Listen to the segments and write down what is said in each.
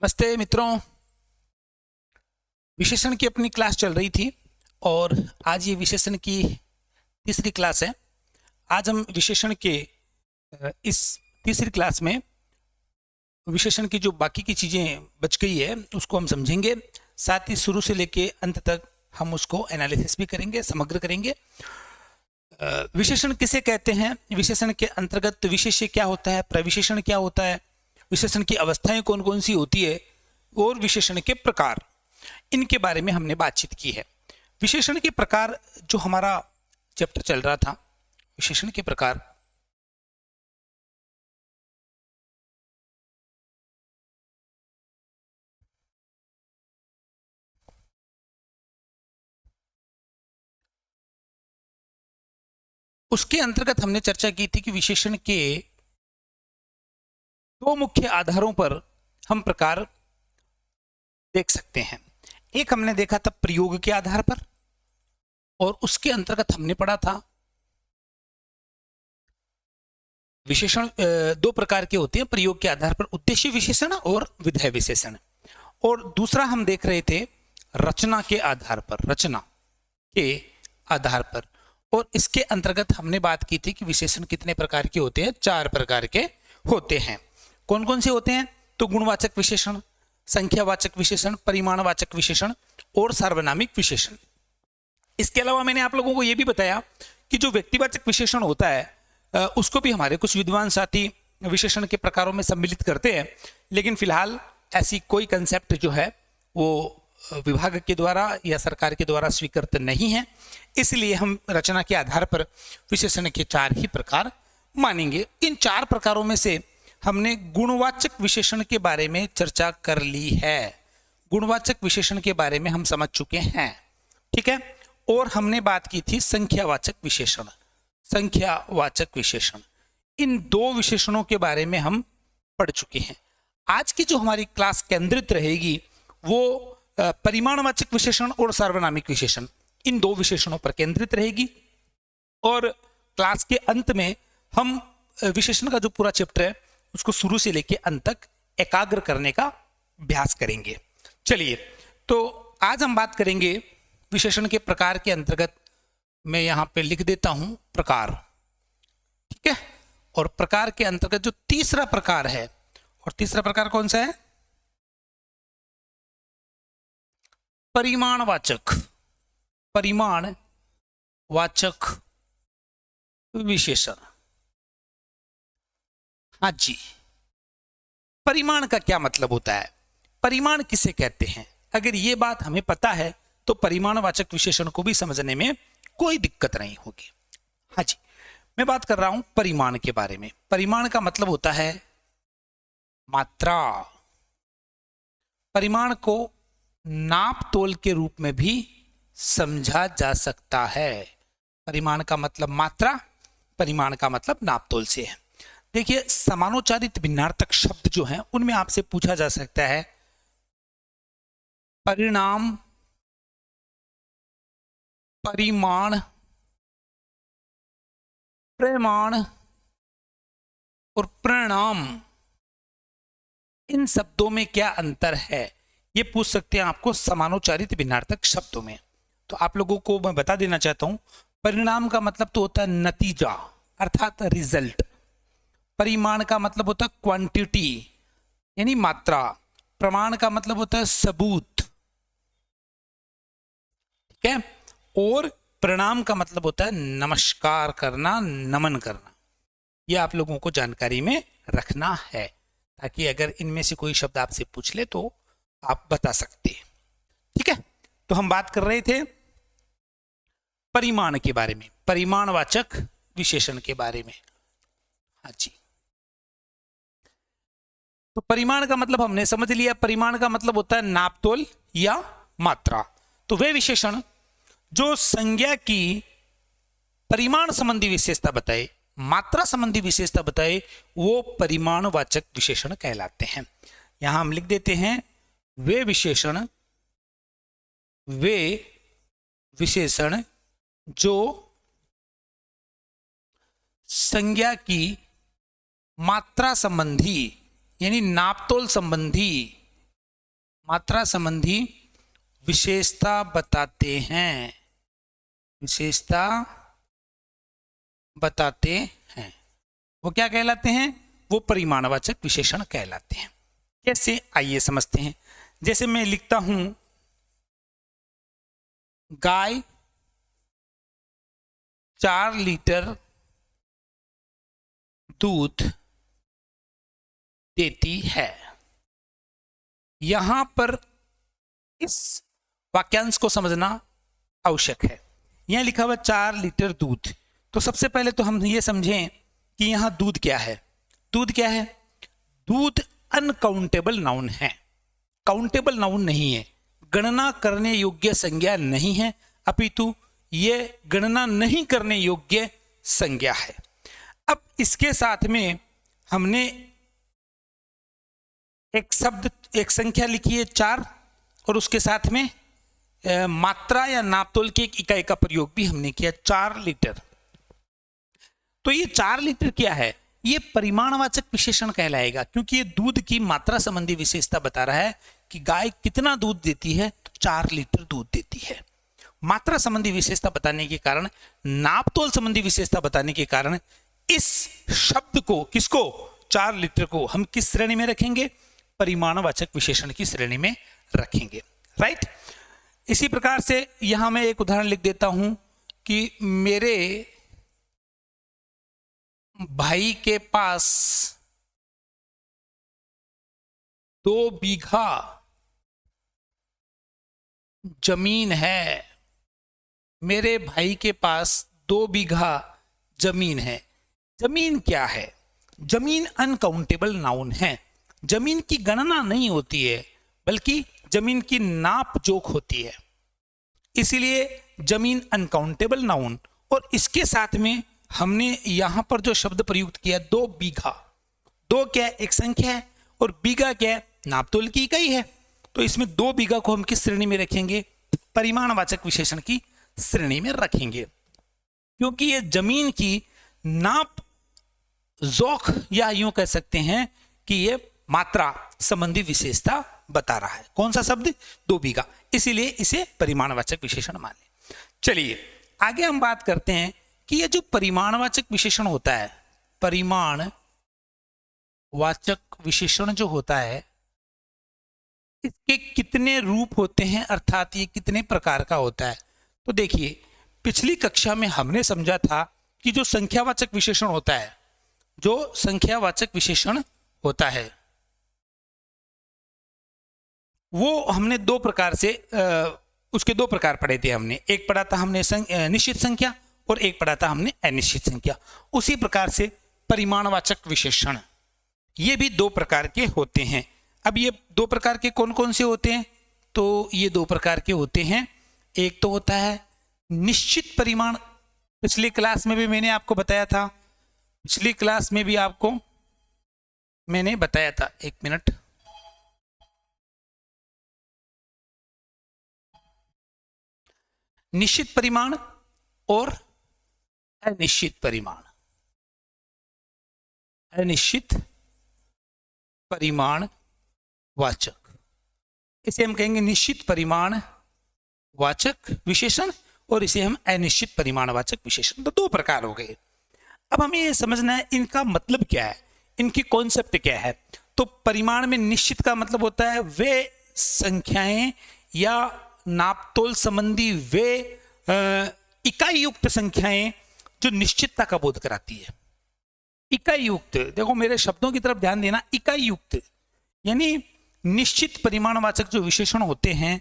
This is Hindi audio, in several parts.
नमस्ते मित्रों। विशेषण की अपनी क्लास चल रही थी और आज ये विशेषण की तीसरी क्लास है। आज हम विशेषण के इस तीसरी क्लास में विशेषण की जो बाकी की चीज़ें बच गई है उसको हम समझेंगे। साथ ही शुरू से लेके अंत तक हम उसको एनालिसिस भी करेंगे, समग्र करेंगे। विशेषण किसे कहते हैं, विशेषण के अंतर्गत विशेष्य क्या होता है, प्रविशेषण क्या होता है, विशेषण की अवस्थाएं कौन कौन सी होती है और विशेषण के प्रकार, इनके बारे में हमने बातचीत की है। विशेषण के प्रकार जो हमारा चैप्टर चल रहा था, विशेषण के प्रकार, उसके अंतर्गत हमने चर्चा की थी कि विशेषण के दो मुख्य आधारों पर हम प्रकार देख सकते हैं। एक हमने देखा था प्रयोग के आधार पर और उसके अंतर्गत हमने पढ़ा था विशेषण दो प्रकार के होते हैं प्रयोग के आधार पर, उद्देश्य विशेषण और विधेय विशेषण। और दूसरा हम देख रहे थे रचना के आधार पर, रचना के आधार पर। और इसके अंतर्गत हमने बात की थी कि विशेषण कितने प्रकार के होते हैं, 4 प्रकार के होते हैं। कौन कौन से होते हैं? तो गुणवाचक विशेषण, संख्यावाचक विशेषण, परिमाणवाचक विशेषण और सार्वनामिक विशेषण। इसके अलावा मैंने आप लोगों को यह भी बताया कि जो व्यक्तिवाचक विशेषण होता है उसको भी हमारे कुछ विद्वान साथी विशेषण के प्रकारों में सम्मिलित करते हैं, लेकिन फिलहाल ऐसी कोई कंसेप्ट जो है वो विभाग के द्वारा या सरकार के द्वारा स्वीकृत नहीं है। इसलिए हम रचना के आधार पर विशेषण के 4 ही प्रकार मानेंगे। इन 4 प्रकारों में से हमने गुणवाचक विशेषण के बारे में चर्चा कर ली है। गुणवाचक विशेषण के बारे में हम समझ चुके हैं, ठीक है। और हमने बात की थी संख्यावाचक विशेषण, संख्यावाचक विशेषण। इन 2 विशेषणों के बारे में हम पढ़ चुके हैं। आज की जो हमारी क्लास केंद्रित रहेगी वो परिमाणवाचक विशेषण और सार्वनामिक विशेषण, इन 2 विशेषणों पर केंद्रित रहेगी। और क्लास के अंत में हम विशेषण का जो पूरा चैप्टर है उसको शुरू से लेकर अंत तक एकाग्र करने का अभ्यास करेंगे। चलिए, तो आज हम बात करेंगे विशेषण के प्रकार के अंतर्गत। मैं यहां पे लिख देता हूं प्रकार, ठीक है। और प्रकार के अंतर्गत जो तीसरा प्रकार है, और तीसरा प्रकार कौन सा है? परिमाणवाचक, परिमाणवाचक विशेषण। हाँ जी, परिमाण का क्या मतलब होता है, परिमाण किसे कहते हैं? अगर ये बात हमें पता है तो परिमाणवाचक विशेषण को भी समझने में कोई दिक्कत नहीं होगी। हाँ जी, मैं बात कर रहा हूं परिमाण के बारे में। परिमाण का मतलब होता है मात्रा। परिमाण को नाप तोल के रूप में भी समझा जा सकता है। परिमाण का मतलब मात्रा, परिमाण का मतलब नाप तोल से है। देखिए, समानोच्चारित भिन्नार्थक शब्द जो हैं उनमें आपसे पूछा जा सकता है परिणाम, परिमाण, प्रमाण और परिणाम, इन शब्दों में क्या अंतर है, ये पूछ सकते हैं आपको समानोच्चारित भिन्नार्थक शब्दों में। तो आप लोगों को मैं बता देना चाहता हूं, परिणाम का मतलब तो होता है नतीजा अर्थात रिजल्ट। परिमाण का मतलब होता है क्वांटिटी यानी मात्रा। प्रमाण का मतलब होता है सबूत, ठीक है। और प्रणाम का मतलब होता है नमस्कार करना, नमन करना। यह आप लोगों को जानकारी में रखना है ताकि अगर इनमें से कोई शब्द आपसे पूछ ले तो आप बता सकते हैं, ठीक है। तो हम बात कर रहे थे परिमाण के बारे में, परिमाणवाचक विशेषण के बारे में। हाँ जी, तो परिमाण का मतलब हमने समझ लिया। परिमाण का मतलब होता है नापतोल या मात्रा। तो वे विशेषण जो संज्ञा की परिमाण संबंधी विशेषता बताए, मात्रा संबंधी विशेषता बताए, वो परिमाणवाचक विशेषण कहलाते हैं। यहां हम लिख देते हैं वे विशेषण जो संज्ञा की मात्रा संबंधी यानी नापतोल संबंधी मात्रा संबंधी विशेषता बताते हैं, विशेषता बताते हैं। वो क्या कहलाते हैं? वो परिमाणवाचक विशेषण कहलाते हैं। कैसे? आइए समझते हैं। जैसे मैं लिखता हूं गाय 4 लीटर दूध देती है। यहां पर इस वाक्यांश को समझना आवश्यक है। यहां लिखा हुआ 4 लीटर दूध, तो सबसे पहले तो हम ये समझें कि यहां दूध क्या है। दूध क्या है? दूध अनकाउंटेबल नाउन है, काउंटेबल नाउन नहीं है, गणना करने योग्य संज्ञा नहीं है, अपितु ये गणना नहीं करने योग्य संज्ञा है। अब इसके साथ में हमने एक शब्द, एक संख्या लिखी है 4, और उसके साथ में मात्रा या नापतोल की एक इकाई का प्रयोग भी हमने किया, 4 लीटर। तो ये 4 लीटर क्या है? ये परिमाणवाचक विशेषण कहलाएगा, क्योंकि ये दूध की मात्रा संबंधी विशेषता बता रहा है कि गाय कितना दूध देती है, तो 4 लीटर दूध देती है। मात्रा संबंधी विशेषता बताने के कारण, नापतोल संबंधी विशेषता बताने के कारण इस शब्द को, किसको? 4 लीटर को हम किस श्रेणी में रखेंगे? परिमाणवाचक विशेषण की श्रेणी में रखेंगे, राइट। इसी प्रकार से यहां मैं एक उदाहरण लिख देता हूं कि मेरे भाई के पास 2 बीघा जमीन है। मेरे भाई के पास 2 बीघा जमीन है। जमीन क्या है? जमीन अनकाउंटेबल नाउन है। जमीन की गणना नहीं होती है, बल्कि जमीन की नाप जोख होती है, इसलिए जमीन अनकाउंटेबल नाउन। और इसके साथ में हमने यहां पर जो शब्द प्रयुक्त किया 2 बीघा, 2 क्या है? एक संख्या है, और बीघा क्या है? नापतोल की इकाई है। तो इसमें 2 बीघा को हम किस श्रेणी में रखेंगे? परिमाणवाचक विशेषण की श्रेणी में रखेंगे, क्योंकि ये जमीन की नाप जोख, या यूं कह सकते हैं कि ये मात्रा संबंधी विशेषता बता रहा है। कौन सा शब्द? 2 बीघा, इसीलिए इसे परिमाणवाचक विशेषण माने। चलिए आगे हम बात करते हैं कि ये जो परिमाणवाचक विशेषण होता है, परिमाणवाचक विशेषण जो होता है, इसके कितने रूप होते हैं, अर्थात ये कितने प्रकार का होता है। तो देखिए, पिछली कक्षा में हमने समझा था कि जो संख्यावाचक विशेषण होता है, जो संख्यावाचक विशेषण होता है, वो हमने 2 प्रकार से, उसके 2 प्रकार पढ़े थे हमने। एक पढ़ा था हमने निश्चित संख्या, और एक पढ़ा था हमने अनिश्चित संख्या। उसी प्रकार से परिमाणवाचक विशेषण, ये भी 2 प्रकार के होते हैं। अब ये 2 प्रकार के कौन कौन से होते हैं? तो ये 2 प्रकार के होते हैं। एक तो होता है निश्चित परिमाण। पिछली क्लास में भी मैंने आपको बताया था, पिछली क्लास में भी आपको मैंने बताया था, 1 मिनट, निश्चित परिमाण और अनिश्चित परिमाण। अनिश्चित परिमाण वाचक, इसे हम कहेंगे निश्चित परिमाण वाचक विशेषण, और इसे हम अनिश्चित परिमाणवाचक विशेषण। तो 2 प्रकार हो गए। अब हमें ये समझना है इनका मतलब क्या है, इनकी कॉन्सेप्ट क्या है। तो परिमाण में निश्चित का मतलब होता है वे संख्याएं या नापतोल संबंधी वे इकाई युक्त संख्याएं जो निश्चितता का बोध कराती है। इकाई युक्त, देखो मेरे शब्दों की तरफ ध्यान देना, इकाई युक्त यानी निश्चित परिमाणवाचक जो विशेषण होते हैं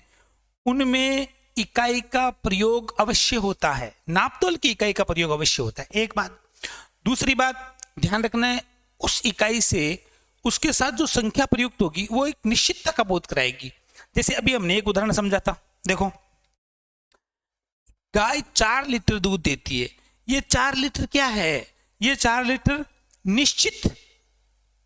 उनमें इकाई का प्रयोग अवश्य होता है, नापतोल की इकाई का प्रयोग अवश्य होता है, एक बात। दूसरी बात ध्यान रखना है, उस इकाई से उसके साथ जो संख्या प्रयुक्त होगी वो एक निश्चितता का बोध कराएगी। जैसे अभी हमने एक उदाहरण समझा था, देखो गाय 4 लीटर दूध देती है। ये 4 लीटर क्या है? ये 4 लीटर निश्चित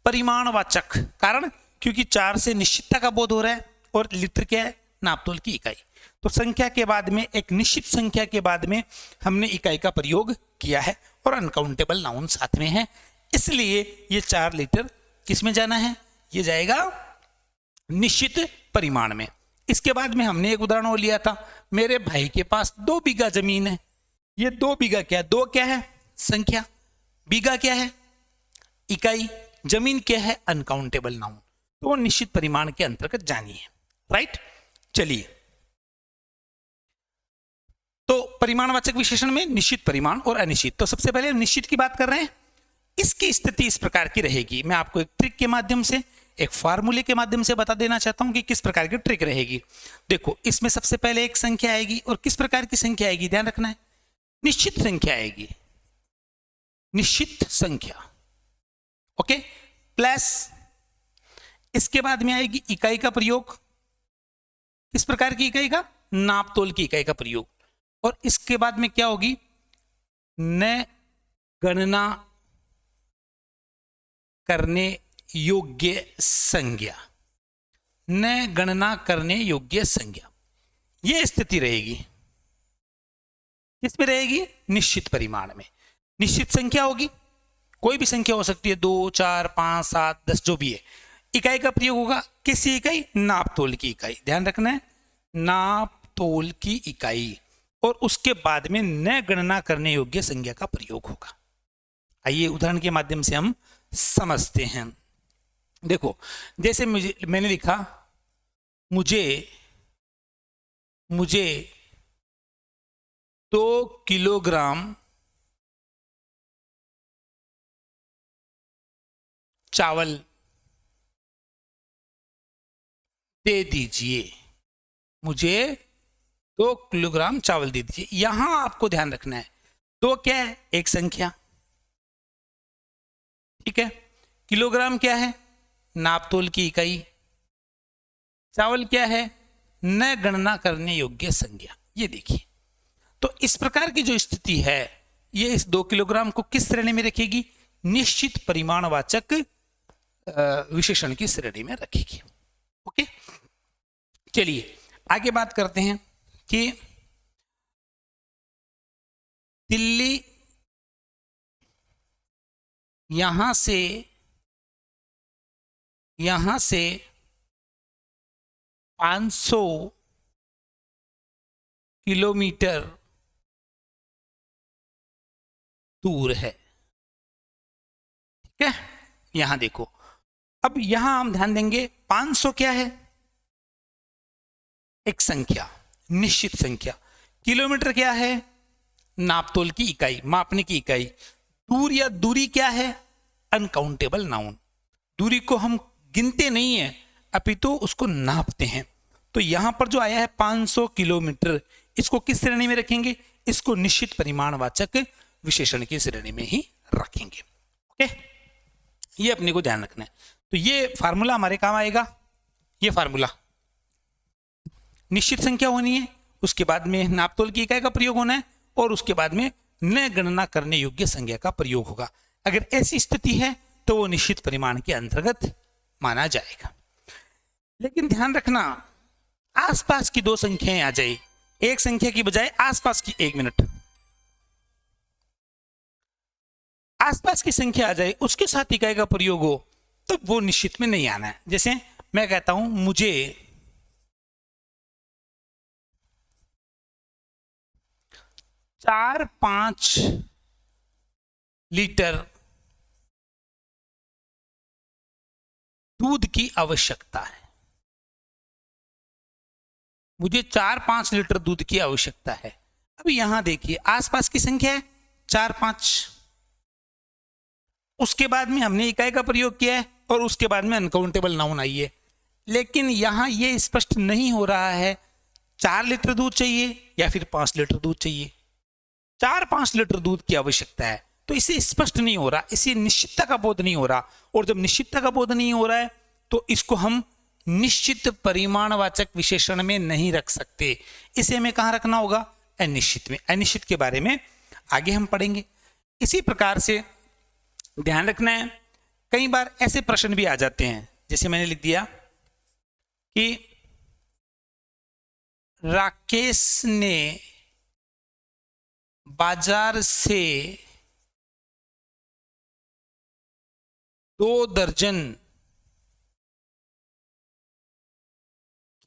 परिमाणवाचक, कारण क्योंकि 4 से निश्चितता का बोध हो रहा है, और लीटर क्या है? नापतोल की इकाई। तो संख्या के बाद में, एक निश्चित संख्या के बाद में हमने इकाई का प्रयोग किया है, और अनकाउंटेबल नाउन साथ में है, इसलिए ये 4 लीटर किस में जाना है? ये जाएगा निश्चित परिमाण में। इसके बाद में हमने एक उदाहरण और लिया था, मेरे भाई के पास 2 बीघा जमीन है। ये 2 बीघा क्या है? 2 क्या है? संख्या। बीघा क्या है? इकाई। जमीन क्या है? Uncountable noun. तो वो निश्चित परिमाण के अंतर्गत जानिए। राइट, चलिए। तो परिमाणवाचक विशेषण में निश्चित परिमाण और अनिश्चित। तो सबसे पहले निश्चित की बात कर रहे हैं। इसकी स्थिति इस प्रकार की रहेगी। मैं आपको एक ट्रिक के माध्यम से, एक फार्मूले के माध्यम से बता देना चाहता हूं कि किस प्रकार की ट्रिक रहेगी। देखो, इसमें सबसे पहले एक संख्या आएगी, और किस प्रकार की संख्या आएगी ध्यान रखना है, निश्चित संख्या आएगी, निश्चित संख्या। ओके, प्लस इसके बाद में आएगी इकाई का प्रयोग। किस प्रकार की इकाई का? नापतोल की इकाई का प्रयोग। और इसके बाद में क्या होगी? न गणना करने योग्य संज्ञा। न गणना करने योग्य संज्ञा, यह स्थिति रहेगी। किसमें रहेगी? निश्चित परिमाण में। निश्चित संख्या होगी, कोई भी संख्या हो सकती है, 2, 4, 5, 7, 10, जो भी है। इकाई का प्रयोग होगा, किसी इकाई? नापतोल की इकाई। ध्यान रखना है, नापतोल की इकाई। और उसके बाद में न गणना करने योग्य संज्ञा का प्रयोग होगा। आइए उदाहरण के माध्यम से हम समझते हैं। देखो, जैसे मैंने लिखा, मुझे 2 किलोग्राम चावल दे दीजिए। मुझे 2 किलोग्राम चावल दे दीजिए। यहां आपको ध्यान रखना है, 2 क्या है? एक संख्या। ठीक है, किलोग्राम क्या है? नापतोल की इकाई। चावल क्या है? न गणना करने योग्य संज्ञा। ये देखिए, तो इस प्रकार की जो स्थिति है, ये इस 2 किलोग्राम को किस श्रेणी में रखेगी? निश्चित परिमाणवाचक विशेषण की श्रेणी में रखेगी। ओके, चलिए आगे बात करते हैं कि दिल्ली यहां से 500 किलोमीटर दूर है। ठीक है, यहां देखो, अब यहां हम ध्यान देंगे, 500 क्या है? एक संख्या, निश्चित संख्या। किलोमीटर क्या है? नापतोल की इकाई, मापने की इकाई। दूर या दूरी क्या है? Uncountable noun. दूरी को हम गिनते नहीं है, अपितु उसको नापते हैं। तो यहां पर जो आया है 500 किलोमीटर, इसको किस श्रेणी में रखेंगे? इसको निश्चित परिमाणवाचक विशेषण की श्रेणी में ही रखेंगे। ओके, ये अपने को ध्यान रखना है। तो ये फार्मूला हमारे काम आएगा। ये फार्मूला, निश्चित संख्या होनी है, उसके बाद में नापतोल की इकाई का प्रयोग होना है, और उसके बाद में न गणना करने योग्य संज्ञा का प्रयोग होगा। अगर ऐसी स्थिति है तो वो निश्चित परिमाण के अंतर्गत माना जाएगा। लेकिन ध्यान रखना, आसपास की 2 संख्याएं आ जाए, एक संख्या की बजाय आसपास की, 1 मिनट, आसपास की संख्या आ जाए, उसके साथ इकाई का प्रयोग हो, तो वो निश्चित में नहीं आना है। जैसे मैं कहता हूं, मुझे 4-5 लीटर दूध की आवश्यकता है। मुझे 4-5 लीटर दूध की आवश्यकता है। अब यहां देखिए, आसपास की संख्या है 4-5, उसके बाद में हमने इकाई का प्रयोग किया है, और उसके बाद में अनकाउंटेबल नाउन आई है। लेकिन यहां यह स्पष्ट नहीं हो रहा है 4 लीटर दूध चाहिए या फिर 5 लीटर दूध चाहिए। 4-5 लीटर दूध की आवश्यकता है, तो इसे स्पष्ट नहीं हो रहा, इसे निश्चितता का बोध नहीं हो रहा। और जब निश्चितता का बोध नहीं हो रहा है, तो इसको हम निश्चित परिमाणवाचक विशेषण में नहीं रख सकते। इसे हमें कहां रखना होगा? अनिश्चित में। अनिश्चित के बारे में आगे हम पढ़ेंगे। इसी प्रकार से ध्यान रखना है, कई बार ऐसे प्रश्न भी आ जाते हैं, जैसे मैंने लिख दिया कि राकेश ने बाजार से 2 दर्जन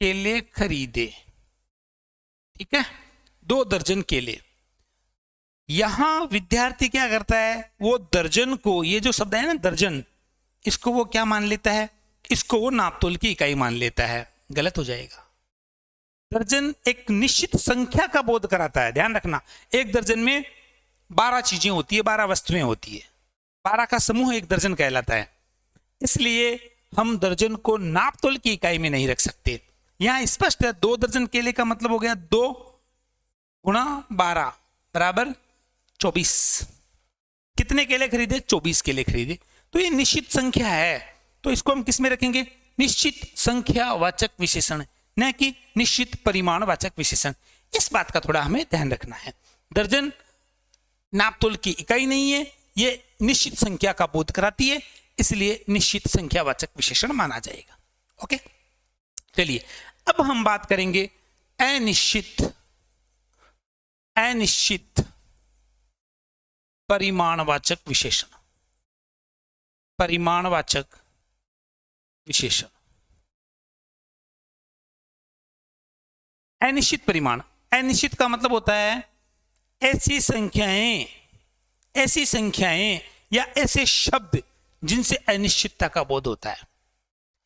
केले खरीदे, ठीक है, 2 दर्जन केले। यहां विद्यार्थी क्या करता है, वो दर्जन को, ये जो शब्द है ना दर्जन, इसको वो क्या मान लेता है, इसको वो नापतोल की इकाई मान लेता है। गलत हो जाएगा। दर्जन एक निश्चित संख्या का बोध कराता है। ध्यान रखना, एक दर्जन में 12 चीजें होती है, 12 वस्तुएं होती है, 12 का समूह एक दर्जन कहलाता है। इसलिए हम दर्जन को नापतोल की इकाई में नहीं रख सकते। यहां स्पष्ट है, 2 दर्जन केले का मतलब हो गया 2 गुणा 12 बराबर 24। कितने केले खरीदे, 24 केले खरीदे। तो ये निश्चित संख्या है, तो इसको हम किस में रखेंगे, निश्चित संख्यावाचक विशेषण, न कि निश्चित परिमाणवाचक विशेषण। इस बात का थोड़ा हमें ध्यान रखना है। दर्जन नापतोल की इकाई नहीं है, ये निश्चित संख्या का बोध कराती है, इसलिए निश्चित संख्यावाचक विशेषण माना जाएगा। ओके, चलिए अब हम बात करेंगे अनिश्चित परिमाणवाचक विशेषण। परिमाणवाचक विशेषण, अनिश्चित परिमाण। अनिश्चित का मतलब होता है ऐसी संख्याएं या ऐसे शब्द जिनसे अनिश्चितता का बोध होता है।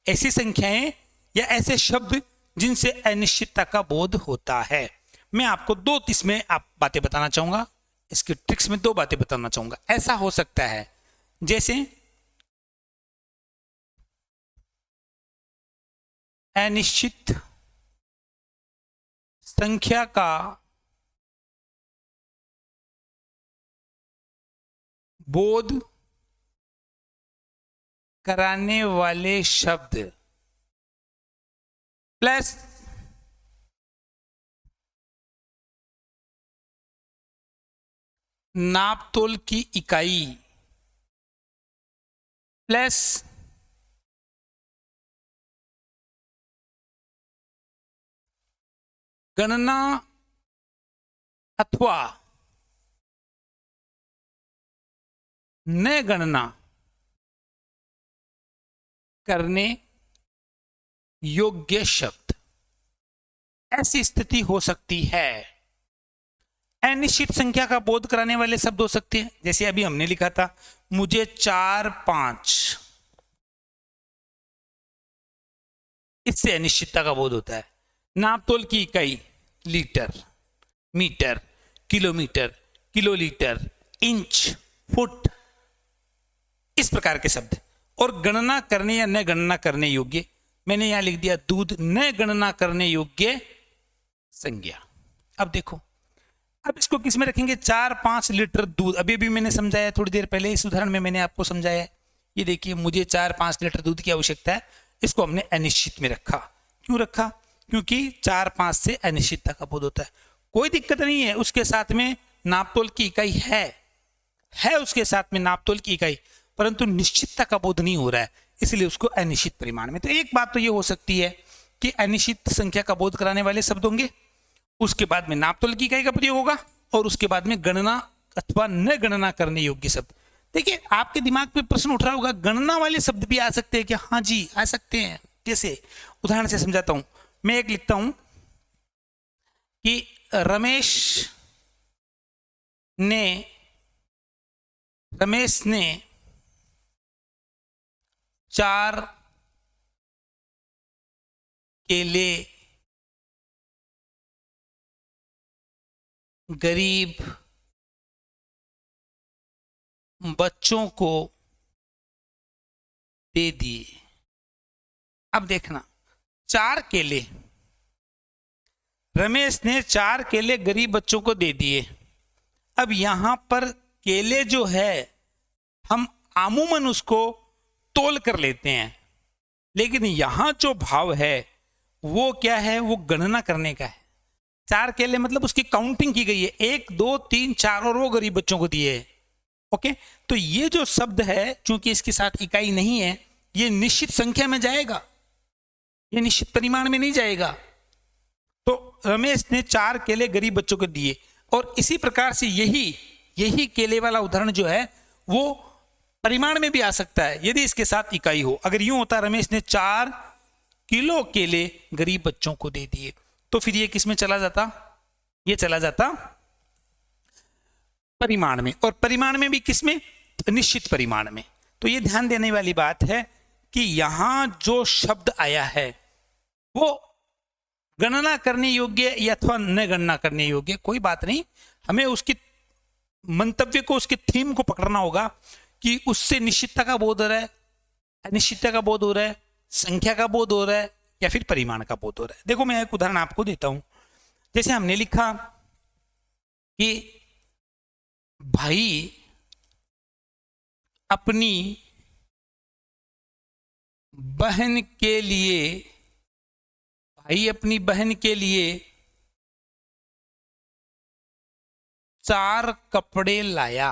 ऐसी संख्याएं या ऐसे शब्द जिनसे अनिश्चितता का बोध होता है। मैं आपको 2 इसमें आप बातें बताना चाहूंगा, इसके ट्रिक्स में 2 बातें बताना चाहूंगा। ऐसा हो सकता है जैसे अनिश्चित संख्या का बोध कराने वाले शब्द प्लस नापतोल की इकाई प्लस गणना अथवा न गणना करने योग्य शब्द, ऐसी स्थिति हो सकती है। अनिश्चित संख्या का बोध कराने वाले शब्द हो सकते हैं, जैसे अभी हमने लिखा था मुझे 4 5, इससे अनिश्चितता का बोध होता है। नापतोल की इकाई litre, metre, kilometre, kilolitre, inch, foot, इस प्रकार के शब्द। और गणना करने या न गणना करने योग्य, मैंने यहां लिख दिया दूध, न गणना करने योग्य संज्ञा। अब देखो, अब इसको किस में रखेंगे, 4 5 लीटर दूध। अभी भी मैंने समझाया, थोड़ी देर पहले इस उदाहरण में मैंने आपको समझाया। ये देखिए, मुझे 4 5 लीटर दूध की आवश्यकता है, इसको हमने अनिश्चित में रखा। क्यों रखा, क्योंकि 4 5 से अनिश्चितता का बोध होता है। कोई दिक्कत नहीं है, उसके साथ में नापतोल की इकाई है उसके साथ में नापतोल की इकाई, परंतु निश्चितता का बोध नहीं हो रहा है, इसलिए उसको अनिश्चित परिमाण में। तो एक बात तो ये हो सकती है कि अनिश्चित संख्या का बोध कराने वाले शब्द होंगे, उसके बाद में नापतोल की इकाई का प्रयोग होगा, और उसके बाद में गणना अथवा न गणना करने योग्य शब्द। देखिए, आपके दिमाग में प्रश्न उठ रहा होगा, गणना वाले शब्द भी आ सकते हैं क्या? हाँ जी, आ सकते हैं। कैसे? उदाहरण से समझाता हूं। मैं एक लिखता हूं कि रमेश ने 4 केले गरीब बच्चों को दे दिए। अब देखना, 4 केले, रमेश ने 4 केले गरीब बच्चों को दे दिए। अब यहां पर केले जो है, हम आमूमन उसको तोल कर लेते हैं, लेकिन यहां जो भाव है वो क्या है, वो गणना करने का है। 4 केले मतलब उसकी काउंटिंग की गई है, 1 2 3 4, और वो गरीब बच्चों को दिए। ओके, तो ये जो शब्द है, चूंकि इसके साथ इकाई नहीं है, ये निश्चित संख्या में जाएगा, ये निश्चित परिमाण में नहीं जाएगा। तो रमेश ने 4 केले गरीब बच्चों को दिए, और इसी प्रकार से यही केले वाला उदाहरण जो है वो परिमाण में भी आ सकता है, यदि इसके साथ इकाई हो। अगर यूं होता, रमेश ने 4 किलो केले गरीब बच्चों को दे दिए। तो फिर ये किस में चला जाता? ये चला जाता परिमाण में, और परिमाण में भी किस में? निश्चित परिमाण में। तो ये ध्यान देने वाली बात है कि यहां जो शब्द आया है वो गणना करने योग्य या अथवा न गणना करने योग्य, कोई बात नहीं, हमें उसकी मंतव्य को, उसके थीम को पकड़ना होगा कि उससे निश्चितता का बोध हो रहा है, अनिश्चितता का बोध हो रहा है, संख्या का बोध हो रहा है, या फिर परिमाण का बोध हो रहा है। देखो मैं एक उदाहरण आपको देता हूं। जैसे हमने लिखा कि भाई अपनी बहन के लिए, भाई अपनी बहन के लिए 4 कपड़े लाया।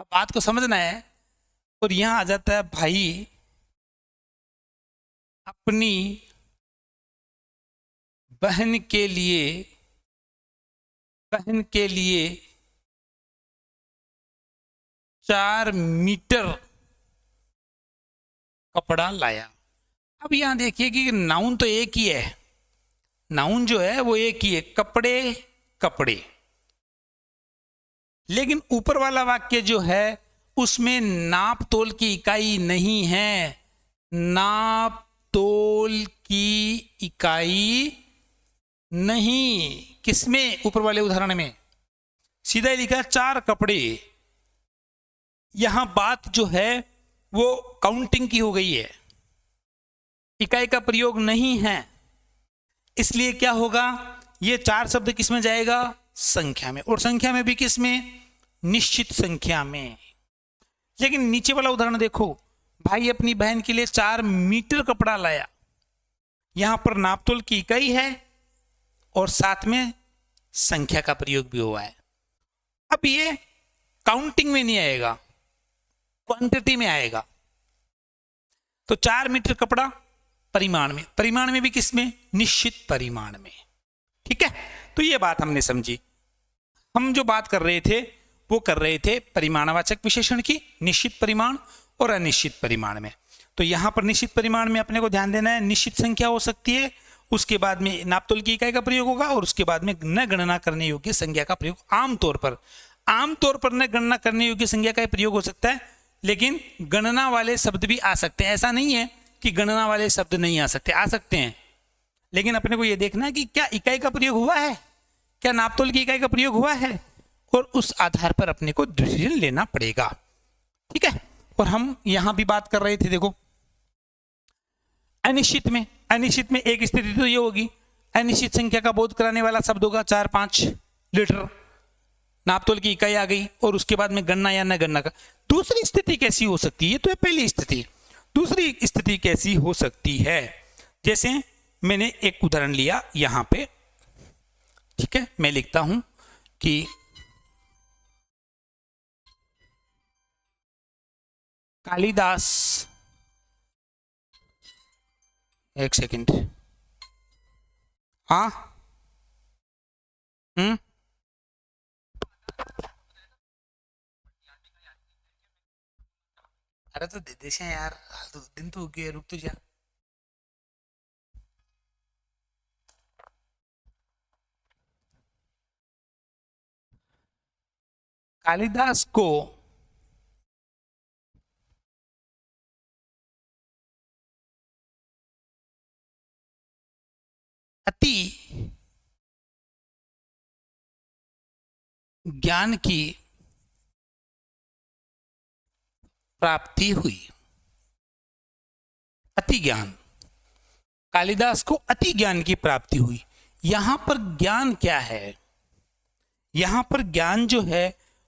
अब बात को समझना है, और यहां आ जाता है भाई अपनी बहन के लिए 4 मीटर कपड़ा लाया। अब यहां देखिए कि नाउन तो एक ही है, नाउन जो है वो एक ही है, कपड़े कपड़े, लेकिन ऊपर वाला वाक्य जो है उसमें नाप तोल की इकाई नहीं है। नाप तोल की इकाई नहीं, किसमें? ऊपर वाले उदाहरण में सीधा ही लिखा 4 कपड़े। यहां बात जो है वो काउंटिंग की हो गई है, इकाई का प्रयोग नहीं है, इसलिए क्या होगा? ये 4 शब्द किसमें जाएगा? संख्या में, और संख्या में भी किसमें? निश्चित संख्या में। लेकिन नीचे वाला उदाहरण देखो, भाई अपनी बहन के लिए 4 मीटर कपड़ा लाया। यहां पर नापतोल की इकाई है और साथ में संख्या का प्रयोग भी हुआ है। अब ये काउंटिंग में नहीं आएगा, क्वांटिटी में आएगा। तो 4 मीटर कपड़ा परिमाण में, परिमाण में भी किसमें? निश्चित परिमाण में। ठीक है, तो ये बात हमने समझी। हम जो बात कर रहे थे वो कर रहे थे परिमाणवाचक विशेषण की, निश्चित परिमाण और अनिश्चित परिमाण में। तो यहां पर निश्चित परिमाण में अपने को ध्यान देना है, निश्चित संख्या हो सकती है, उसके बाद में नापतोल की इकाई का प्रयोग होगा, और उसके बाद में न गणना करने योग्य संज्ञा का प्रयोग। आमतौर पर न गणना करने योग्य संज्ञा का प्रयोग हो सकता है, लेकिन गणना वाले शब्द भी आ सकते हैं। ऐसा नहीं है कि गणना वाले शब्द नहीं आ सकते, आ सकते हैं, लेकिन अपने को यह देखना है कि क्या इकाई का प्रयोग हुआ है, क्या नापतोल की इकाई का प्रयोग हुआ है, और उस आधार पर अपने को डिसीजन लेना पड़ेगा। ठीक है, और हम यहां भी बात कर रहे थे, देखो अनिश्चित में एक स्थिति तो ये होगी, अनिश्चित संख्या का बोध कराने वाला शब्द होगा 4-5 लीटर, नापतोल की इकाई आ गई, और उसके बाद में गणना या न गणना का। दूसरी स्थिति कैसी हो सकती है? तो पहली स्थिति। दूसरी स्थिति कैसी हो सकती है? जैसे मैंने एक उदाहरण लिया यहां पे, ठीक है, मैं लिखता हूं कि कालिदास, एक सेकंड, हाँ, अरे तो दे दे यार, तो दिन तो हो गया, रुक तो जा। कालिदास को अति ज्ञान की प्राप्ति हुई। अति ज्ञान, कालिदास को अति ज्ञान की प्राप्ति हुई। यहां पर ज्ञान क्या है? यहां पर ज्ञान जो है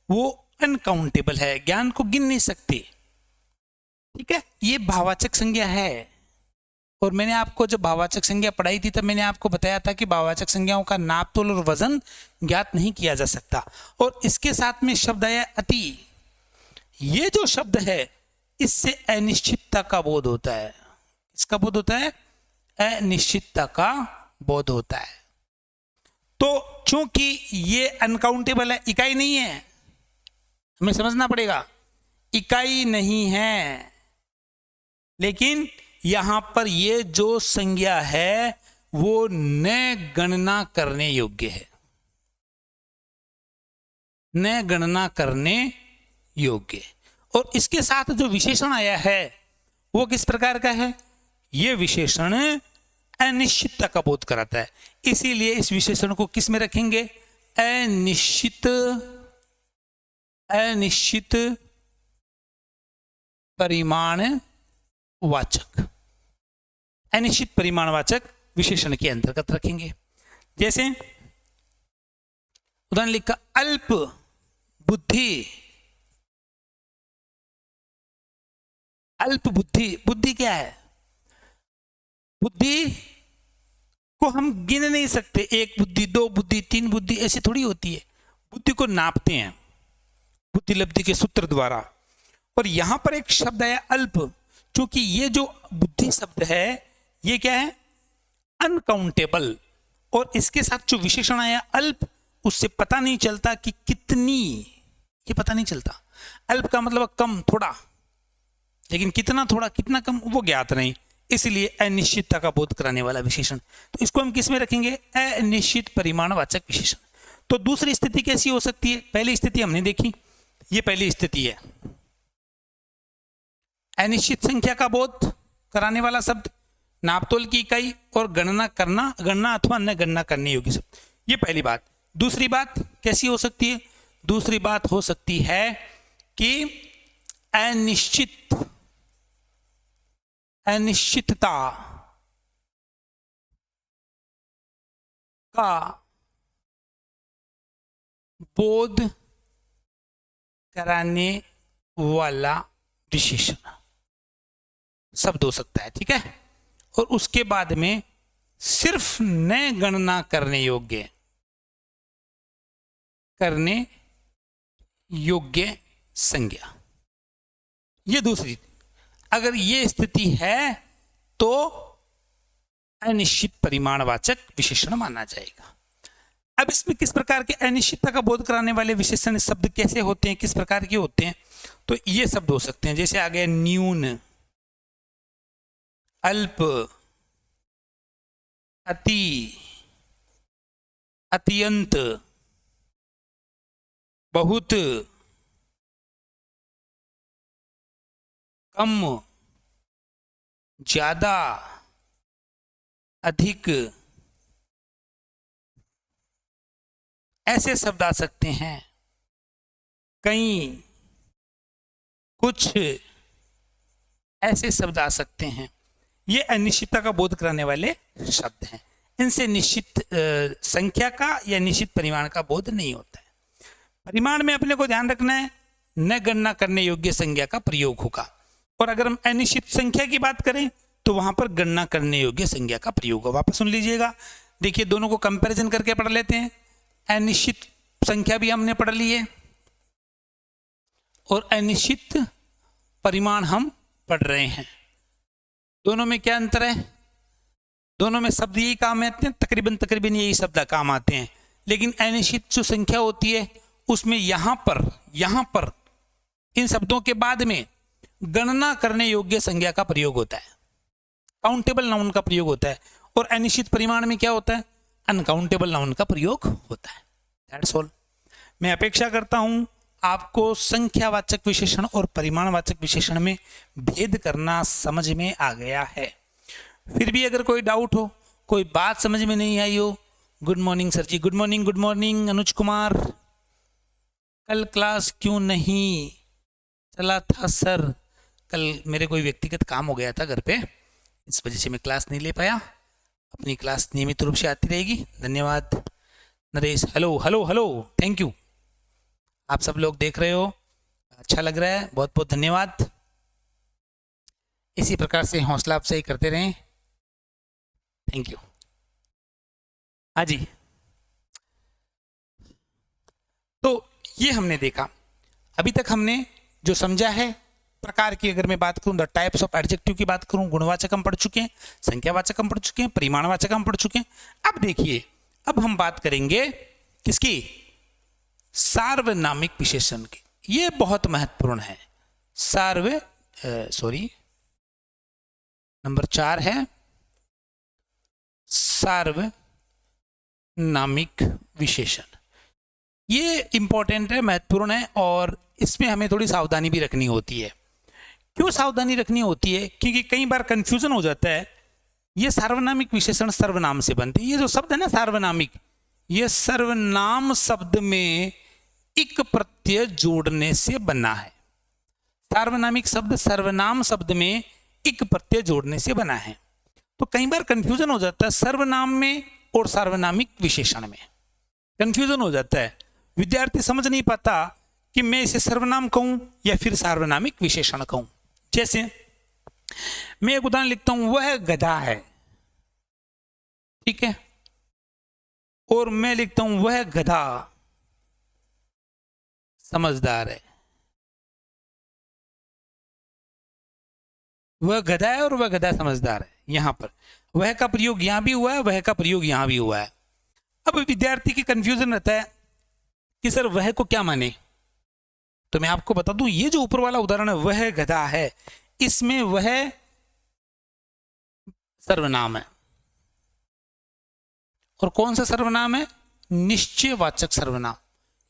वो अनकाउंटेबल है, ज्ञान को गिन नहीं सकते। ठीक है, ये भाववाचक संज्ञा है, और मैंने आपको जब भाववाचक संज्ञा पढ़ाई थी तब मैंने आपको बताया था कि भाववाचक संज्ञाओं का नापतोल और वजन ज्ञात नहीं किया जा सकता। और इसके साथ में शब्द आया अति। ये जो शब्द है इससे अनिश्चितता का बोध होता है। इसका बोध होता है, अनिश्चितता का बोध होता है। तो चूंकि ये अनकाउंटेबल है, इकाई नहीं है, हमें समझना पड़ेगा, इकाई नहीं है, लेकिन यहां पर ये जो संज्ञा है वो न गणना करने योग्य है, न गणना करने योग्य। और इसके साथ जो विशेषण आया है वो किस प्रकार का है? ये विशेषण अनिश्चितता का बोध कराता है, इसीलिए इस विशेषण को किस में रखेंगे? अनिश्चित, अनिश्चित परिमाण वाचक, अनिश्चित परिमाणवाचक विशेषण के अंतर्गत रखेंगे। जैसे उदाहरण लिखा अल्प बुद्धि, अल्प बुद्धि, बुद्धि क्या है? बुद्धि को हम गिन नहीं सकते, एक बुद्धि, दो बुद्धि, तीन बुद्धि, ऐसी थोड़ी होती है। बुद्धि को नापते हैं बुद्धि लब्धि के सूत्र द्वारा। और यहां पर एक शब्द है अल्प, क्योंकि ये जो बुद्धि शब्द है ये क्या है? अनकाउंटेबल। और इसके साथ जो विशेषण आया अल्प, उससे पता नहीं चलता कि कितनी, ये पता नहीं चलता। अल्प का मतलब कम, थोड़ा, लेकिन कितना थोड़ा कितना कम वो ज्ञात नहीं, इसलिए अनिश्चितता का बोध कराने वाला विशेषण। तो इसको हम किस में रखेंगे? अनिश्चित परिमाणवाचक विशेषण। तो दूसरी स्थिति कैसी हो सकती है? पहली स्थिति हमने देखी, ये पहली स्थिति है, अनिश्चित संख्या का बोध कराने वाला शब्द, नापतोल की इकाई और गणना करना, गणना अथवा न गणना करने योग्य शब्द, ये पहली बात। दूसरी बात कैसी हो सकती है? दूसरी बात हो सकती है कि अनिश्चित, अनिश्चितता का बोध कराने वाला विशेषण शब्द हो सकता है, ठीक है। और उसके बाद में सिर्फ न गणना करने योग्य, करने योग्य संज्ञा, ये दूसरी। अगर ये स्थिति है तो अनिश्चित परिमाणवाचक विशेषण माना जाएगा। अब इसमें किस प्रकार के अनिश्चितता का बोध कराने वाले विशेषण शब्द कैसे होते हैं, किस प्रकार के होते हैं? तो ये शब्द हो सकते हैं, जैसे आ गए न्यून, अल्प, अति, अत्यंत, बहुत, कम, ज्यादा, अधिक, ऐसे शब्द आ सकते हैं। कई, कुछ, ऐसे शब्द आ सकते हैं। ये अनिश्चितता का बोध कराने वाले शब्द हैं। इनसे निश्चित संख्या का या निश्चित परिमाण का बोध नहीं होता है। परिमाण में अपने को ध्यान रखना है, न गणना करने योग्य संज्ञा का प्रयोग होगा। और अगर हम अनिश्चित संख्या की बात करें तो वहां पर गणना करने योग्य संज्ञा का प्रयोग होगा। वापस सुन लीजिएगा, देखिए दोनों को कंपैरिजन करके पढ़ लेते हैं। अनिश्चित संख्या भी हमने पढ़ ली है और अनिश्चित परिमाण हम पढ़ रहे हैं। दोनों में क्या अंतर है? दोनों में शब्द यही काम आते हैं, तकरीबन यही शब्द काम आते हैं। लेकिन अनिश्चित जो संख्या होती है उसमें यहां पर इन शब्दों के बाद में गणना करने योग्य संज्ञा का प्रयोग होता है, काउंटेबल नाउन का प्रयोग होता है। और अनिश्चित परिमाण में क्या होता है? अनकाउंटेबल नाउन का प्रयोग होता है। That's all. मैं अपेक्षा करता हूं आपको संख्यावाचक विशेषण और परिमाणवाचक विशेषण में भेद करना समझ में आ गया है। फिर भी अगर कोई डाउट हो, कोई बात समझ में नहीं आई हो, गुड मॉर्निंग सर जी, गुड मॉर्निंग अनुज कुमार, कल क्लास क्यों नहीं चला था सर? कल मेरे कोई व्यक्तिगत काम हो गया था घर पे, इस वजह से मैं क्लास नहीं ले पाया। अपनी क्लास नियमित रूप से आती रहेगी। धन्यवाद नरेश। Hello, thank you. आप सब लोग देख रहे हो, अच्छा लग रहा है, बहुत बहुत धन्यवाद। इसी प्रकार से हौसला अफजाई करते रहें। Thank you. हाँ जी, तो ये हमने देखा। अभी तक हमने जो समझा है प्रकार की, अगर मैं बात करूं द टाइप्स ऑफ एडजेक्टिव की बात करूं, गुणवाचक हम पढ़ चुके हैं, संख्यावाचक हम पढ़ चुके हैं, परिमाणवाचक हम पढ़ चुके हैं। अब देखिए, अब हम बात करेंगे किसकी? सार्वनामिक विशेषण की। ये बहुत महत्वपूर्ण है। नंबर 4 है सार्वनामिक विशेषण। ये इंपॉर्टेंट है, महत्वपूर्ण है, और इसमें हमें थोड़ी सावधानी भी रखनी होती है। क्यों सावधानी रखनी होती है? क्योंकि कई बार कंफ्यूजन हो जाता है। ये सार्वनामिक विशेषण सर्वनाम से बनते हैं। ये जो शब्द है ना सार्वनामिक, ये सर्वनाम शब्द में इक प्रत्यय जोड़ने से बना है। सार्वनामिक शब्द सर्वनाम शब्द में इक प्रत्यय जोड़ने से बना है। तो कई बार कंफ्यूजन हो जाता है सर्वनाम में और सार्वनामिक विशेषण में कंफ्यूजन हो जाता है। विद्यार्थी समझ नहीं पाता कि मैं इसे सर्वनाम कहूं या फिर सार्वनामिक विशेषण कहूं। जैसे मैं एक उदाहरण लिखता हूं, वह गधा है, ठीक है, और मैं लिखता हूं वह गधा समझदार है। वह गधा है और वह गधा समझदार है। यहां पर वह का प्रयोग यहां भी हुआ है, वह का प्रयोग यहां भी हुआ है। अब विद्यार्थी की कंफ्यूजन रहता है कि सर वह को क्या माने। तो मैं आपको बता दूं, ये जो ऊपर वाला उदाहरण है वह गधा है, इसमें वह सर्वनाम है। और कौन सा सर्वनाम है? निश्चयवाचक सर्वनाम।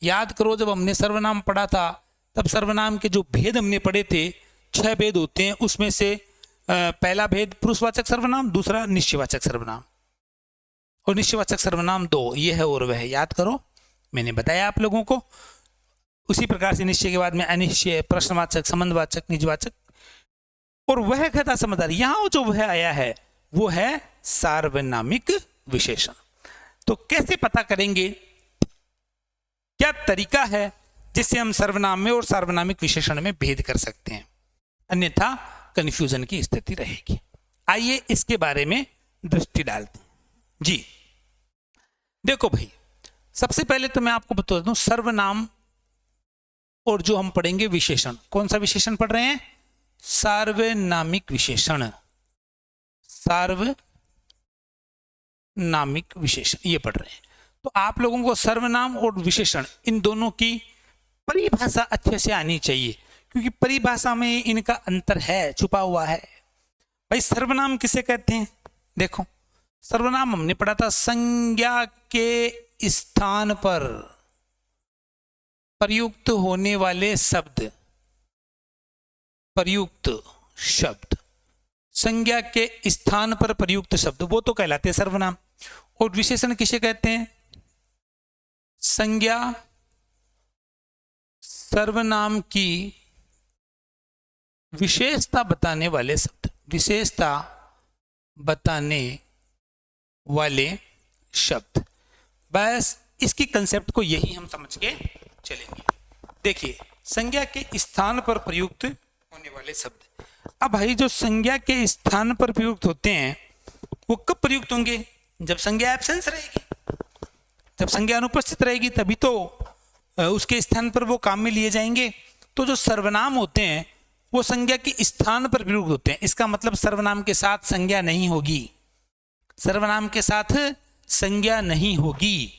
याद करो, जब हमने सर्वनाम पढ़ा था तब सर्वनाम के जो भेद हमने पढ़े थे, 6 भेद होते हैं। उसमें से पहला भेद पुरुषवाचक सर्वनाम, दूसरा निश्चयवाचक सर्वनाम, और निश्चयवाचक सर्वनाम 2, ये है और वह। याद करो, मैंने बताया आप लोगों को। उसी प्रकार से निश्चय के बाद में अनिश्चय, प्रश्नवाचक, संबंधवाचक, निजवाचक, और वह गधा समझदार। यहां जो वह आया है वो है सार्वनामिक विशेषण। तो कैसे पता करेंगे, क्या तरीका है जिससे हम सर्वनाम में और सार्वनामिक विशेषण में भेद कर सकते हैं, अन्यथा कंफ्यूजन की स्थिति रहेगी। आइए इसके बारे में दृष्टि डालते हैं। जी देखो भाई, सबसे पहले तो मैं आपको बता दूं, सर्वनाम और जो हम पढ़ेंगे विशेषण, कौन सा विशेषण पढ़ रहे हैं? सार्वनामिक विशेषण। सार्वनामिक विशेषण ये पढ़ रहे हैं। तो आप लोगों को सर्वनाम और विशेषण इन दोनों की परिभाषा अच्छे से आनी चाहिए, क्योंकि परिभाषा में इनका अंतर है, छुपा हुआ है। भाई सर्वनाम किसे कहते हैं? देखो, सर्वनाम हमने पढ़ा था, संज्ञा के स्थान पर प्रयुक्त होने वाले शब्द, प्रयुक्त शब्द, संज्ञा के स्थान पर प्रयुक्त शब्द, वो तो कहलाते हैं सर्वनाम। और विशेषण किसे कहते हैं? संज्ञा सर्वनाम की विशेषता बताने वाले शब्द, विशेषता बताने वाले शब्द। बस इसकी कंसेप्ट को यही हम समझ के चलेंगे। देखिए, संज्ञा के स्थान पर प्रयुक्त होने वाले शब्द। अब भाई जो संज्ञा के स्थान पर प्रयुक्त होते हैं वो कब प्रयुक्त होंगे? जब संज्ञा एब्सेंस रहेगी, जब संज्ञा अनुपस्थित रहेगी, तभी तो उसके स्थान पर वो काम में लिए जाएंगे। तो जो सर्वनाम होते हैं वो संज्ञा के स्थान पर प्रयुक्त होते हैं। इसका मतलब सर्वनाम के साथ संज्ञा नहीं होगी, सर्वनाम के साथ संज्ञा नहीं होगी।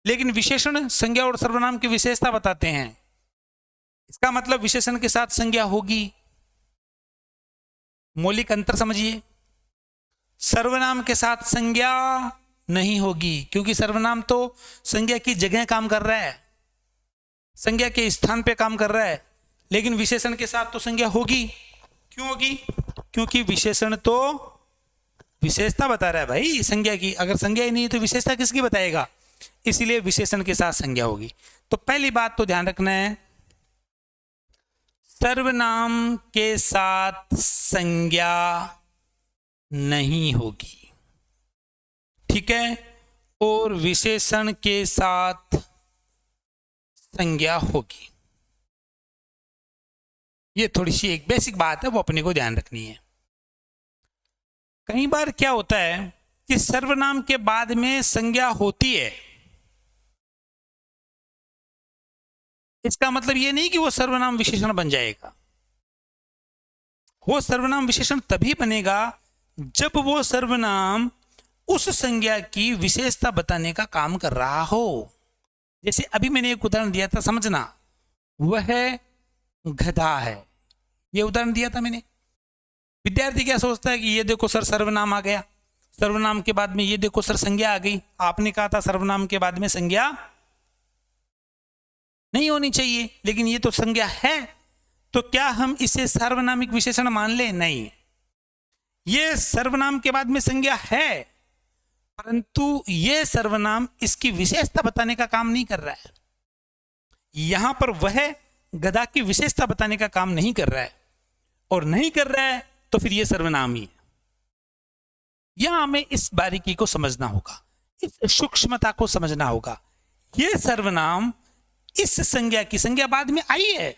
लेकिन विशेषण संज्ञा और सर्वनाम की विशेषता बताते हैं, इसका मतलब विशेषण के साथ संज्ञा होगी। मौलिक अंतर समझिए, सर्वनाम के साथ संज्ञा नहीं होगी, क्योंकि सर्वनाम तो संज्ञा की जगह काम कर रहा है, संज्ञा के स्थान पे काम कर रहा है। लेकिन विशेषण के साथ तो संज्ञा होगी। क्यों होगी? क्योंकि विशेषण तो विशेषता बता रहा है भाई संज्ञा की। अगर संज्ञा ही नहीं है तो विशेषता किसकी बताएगा? इसीलिए विशेषण के साथ संज्ञा होगी। तो पहली बात तो ध्यान रखना है, सर्वनाम के साथ संज्ञा नहीं होगी, ठीक है, और विशेषण के साथ संज्ञा होगी। ये थोड़ी सी एक बेसिक बात है, वो अपने को ध्यान रखनी है। कई बार क्या होता है कि सर्वनाम के बाद में संज्ञा होती है, इसका मतलब ये नहीं कि वो सर्वनाम विशेषण बन जाएगा। वो सर्वनाम विशेषण तभी बनेगा जब वो सर्वनाम उस संज्ञा की विशेषता बताने का काम कर रहा हो। जैसे अभी मैंने एक उदाहरण दिया था, समझना, वह गधा है, ये उदाहरण दिया था मैंने। विद्यार्थी क्या सोचता है कि ये देखो सर सर्वनाम आ गया, सर्वनाम के बाद में ये देखो सर संज्ञा आ गई। आपने कहा था सर्वनाम के बाद में संज्ञा नहीं होनी चाहिए, लेकिन ये तो संज्ञा है, तो क्या हम इसे सार्वनामिक विशेषण मान लें? नहीं, ये सर्वनाम के बाद में संज्ञा है, परंतु ये सर्वनाम इसकी विशेषता बताने का काम नहीं कर रहा है। यहां पर वह गधा की विशेषता बताने का काम नहीं कर रहा है, और नहीं कर रहा है तो फिर ये सर्वनाम ही है। यहां हमें इस बारीकी को समझना होगा, इस सूक्ष्मता को समझना होगा। ये सर्वनाम इस संज्ञा की संज्ञा बाद में आई है,